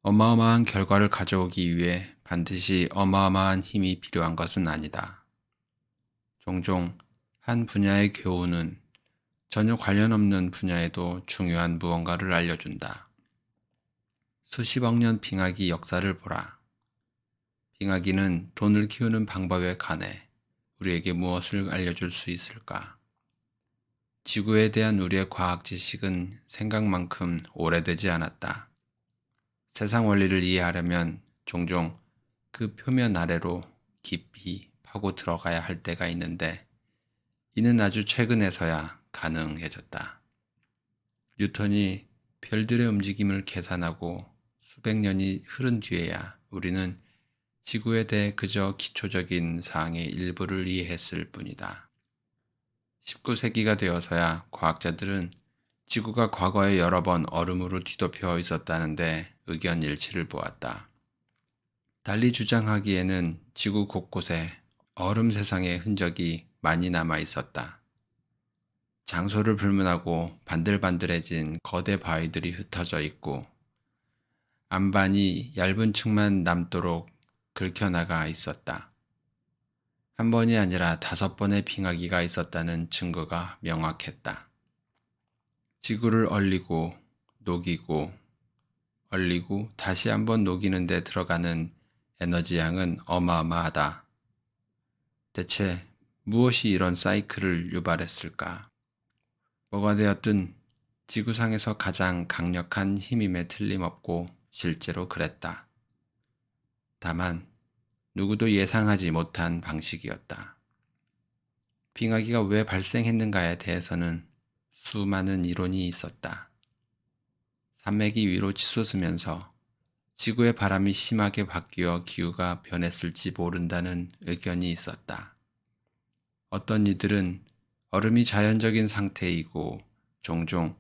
어마어마한 결과를 가져오기 위해 반드시 어마어마한 힘이 필요한 것은 아니다. 종종 한 분야의 교훈은 전혀 관련 없는 분야에도 중요한 무언가를 알려준다. 수십억 년 빙하기 역사를 보라. 빙하기는 돈을 키우는 방법에 관해 우리에게 무엇을 알려줄 수 있을까? 지구에 대한 우리의 과학 지식은 생각만큼 오래되지 않았다. 세상 원리를 이해하려면 종종 그 표면 아래로 깊이 파고 들어가야 할 때가 있는데 이는 아주 최근에서야 가능해졌다. 뉴턴이 별들의 움직임을 계산하고 수백 년이 흐른 뒤에야 우리는 지구에 대해 그저 기초적인 사항의 일부를 이해했을 뿐이다. 19세기가 되어서야 과학자들은 지구가 과거에 여러 번 얼음으로 뒤덮여 있었다는데 의견 일치를 보았다. 달리 주장하기에는 지구 곳곳에 얼음 세상의 흔적이 많이 남아 있었다. 장소를 불문하고 반들반들해진 거대 바위들이 흩어져 있고 안반이 얇은 층만 남도록 긁혀나가 있었다. 한 번이 아니라 5번의 빙하기가 있었다는 증거가 명확했다. 지구를 얼리고 녹이고 얼리고 다시 한번 녹이는 데 들어가는 에너지 양은 어마어마하다. 대체 무엇이 이런 사이클을 유발했을까? 뭐가 되었든 지구상에서 가장 강력한 힘임에 틀림없고 실제로 그랬다. 다만 누구도 예상하지 못한 방식이었다. 빙하기가 왜 발생했는가에 대해서는 수많은 이론이 있었다. 산맥이 위로 치솟으면서 지구의 바람이 심하게 바뀌어 기후가 변했을지 모른다는 의견이 있었다. 어떤 이들은 얼음이 자연적인 상태이고 종종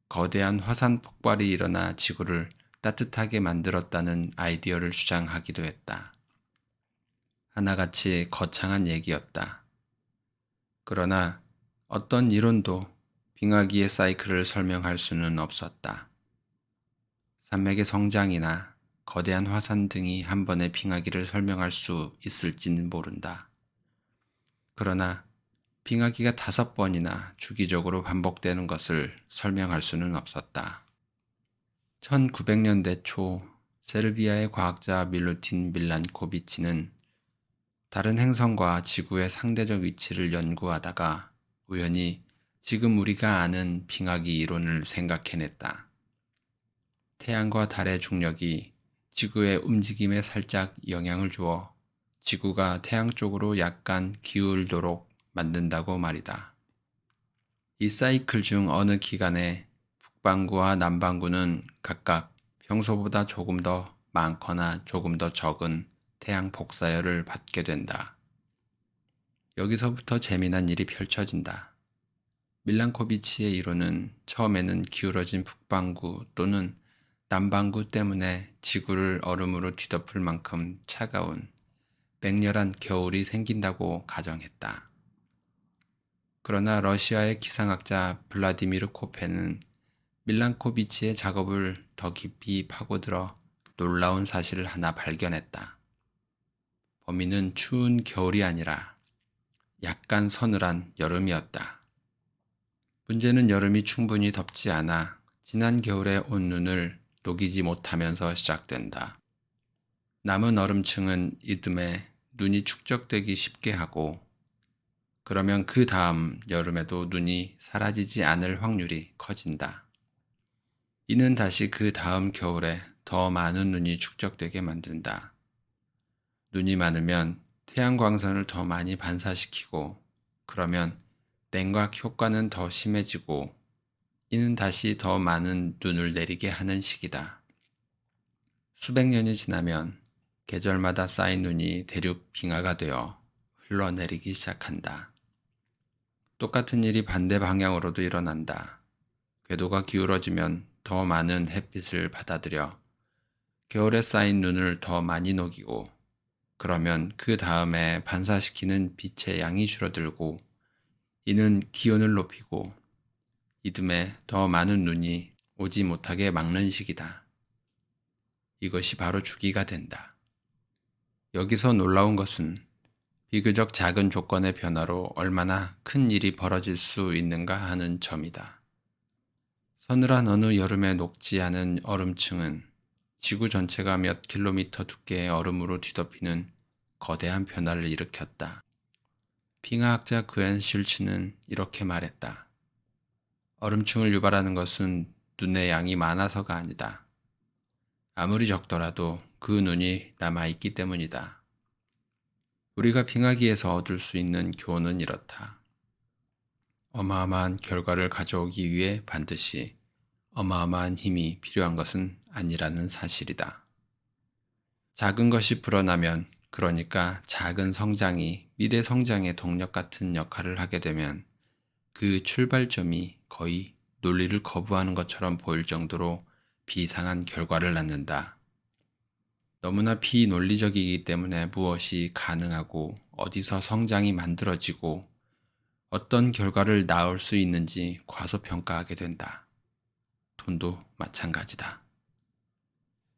거대한 화산 폭발이 일어나 지구를 따뜻하게 만들었다는 아이디어를 주장하기도 했다. 하나같이 거창한 얘기였다. 그러나 어떤 이론도 빙하기의 사이클을 설명할 수는 없었다. 산맥의 성장이나 거대한 화산 등이 한 번의 빙하기를 설명할 수 있을지는 모른다. 그러나 빙하기가 5번이나 주기적으로 반복되는 것을 설명할 수는 없었다. 1900년대 초 세르비아의 과학자 밀루틴 밀란코비치는 다른 행성과 지구의 상대적 위치를 연구하다가 우연히 지금 우리가 아는 빙하기 이론을 생각해냈다. 태양과 달의 중력이 지구의 움직임에 살짝 영향을 주어 지구가 태양 쪽으로 약간 기울도록 만든다고 말이다. 이 사이클 중 어느 기간에 북반구와 남반구는 각각 평소보다 조금 더 많거나 조금 더 적은 태양 복사열을 받게 된다. 여기서부터 재미난 일이 펼쳐진다. 밀란코비치의 이론은 처음에는 기울어진 북반구 또는 남반구 때문에 지구를 얼음으로 뒤덮을 만큼 차가운 맹렬한 겨울이 생긴다고 가정했다. 그러나 러시아의 기상학자 블라디미르 코페는 밀란코비치의 작업을 더 깊이 파고들어 놀라운 사실을 하나 발견했다. 범인은 추운 겨울이 아니라 약간 서늘한 여름이었다. 문제는 여름이 충분히 덥지 않아 지난 겨울의 온눈을 녹이지 못하면서 시작된다. 남은 얼음층은 이듬해 눈이 축적되기 쉽게 하고 그러면 그 다음 여름에도 눈이 사라지지 않을 확률이 커진다. 이는 다시 그 다음 겨울에 더 많은 눈이 축적되게 만든다. 눈이 많으면 태양광선을 더 많이 반사시키고 그러면 냉각 효과는 더 심해지고 이는 다시 더 많은 눈을 내리게 하는 식이다. 수백 년이 지나면 계절마다 쌓인 눈이 대륙 빙하가 되어 흘러내리기 시작한다. 똑같은 일이 반대 방향으로도 일어난다. 궤도가 기울어지면 더 많은 햇빛을 받아들여 겨울에 쌓인 눈을 더 많이 녹이고 그러면 그 다음에 반사시키는 빛의 양이 줄어들고 이는 기온을 높이고 이듬해 더 많은 눈이 오지 못하게 막는 식이다. 이것이 바로 주기가 된다. 여기서 놀라운 것은 비교적 작은 조건의 변화로 얼마나 큰 일이 벌어질 수 있는가 하는 점이다. 서늘한 어느 여름에 녹지 않은 얼음층은 지구 전체가 몇 킬로미터 두께의 얼음으로 뒤덮이는 거대한 변화를 일으켰다. 빙하학자 그앤 슐츠는 이렇게 말했다. 얼음층을 유발하는 것은 눈의 양이 많아서가 아니다. 아무리 적더라도 그 눈이 남아있기 때문이다. 우리가 빙하기에서 얻을 수 있는 교훈은 이렇다. 어마어마한 결과를 가져오기 위해 반드시 어마어마한 힘이 필요한 것은 아니라는 사실이다. 작은 것이 불어나면, 그러니까 작은 성장이 미래 성장의 동력 같은 역할을 하게 되면 그 출발점이 거의 논리를 거부하는 것처럼 보일 정도로 비상한 결과를 낳는다. 너무나 비논리적이기 때문에 무엇이 가능하고 어디서 성장이 만들어지고 어떤 결과를 낳을 수 있는지 과소평가하게 된다. 돈도 마찬가지다.